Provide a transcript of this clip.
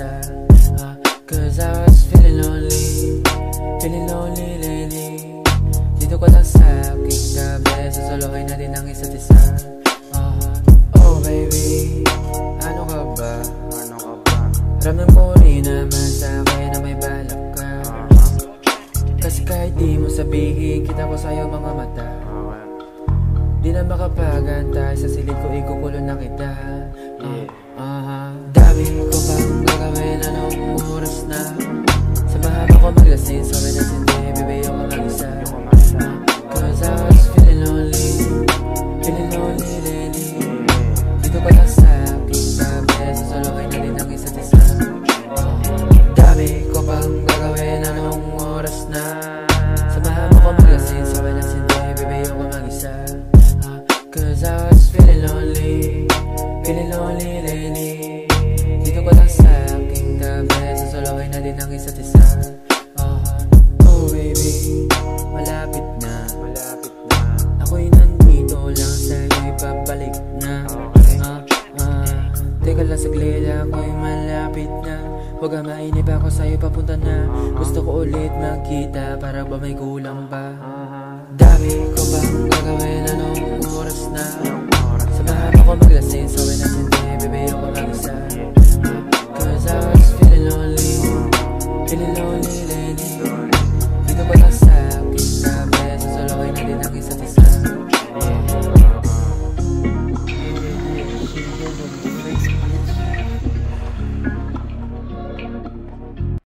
mag-isa. Cause I was feeling lonely lately. Dito ko lang sa aking tabi, susuluhin natin ang isa't isa. Oh baby, ano ka ba? Ramdam ko rin naman sa akin na may balak ka. Kasi kahit di mo sabihin, kita ko sa'yo mga mata. Di na makapagantay, sa silid ko ikukulong na kita. Dami ko bang gagawin, anong oras na? Samahan mo ko maglasing, sabi na sindi, baby ako mag-isa. Cause I was feeling lonely lately. Dito ko lang sa aking tabi, susuluhin natin ang isa't isa. Dami ko bang gagawin, anong oras na? Samahan mo ko maglasing, sabi na sindi, baby ako mag-isa. Cause I was feeling lonely lately. Dito ko lang sa aking tabi, susuluhin natin ang isa't isa. Oh baby, malapit na. Ako'y nandito lang sa'yo, ipabalik na. Teka lang saglit, ako'y malapit na. Huwag ka mainip, ako sa'yo papunta na. Gusto ko ulit magkita, para ba may kulang ba? Dami ko bang gagawin, anong oras na? Samahan ako maglasing, sabi na sindi, baby ako mag-isa. Cause I was feeling lonely lately.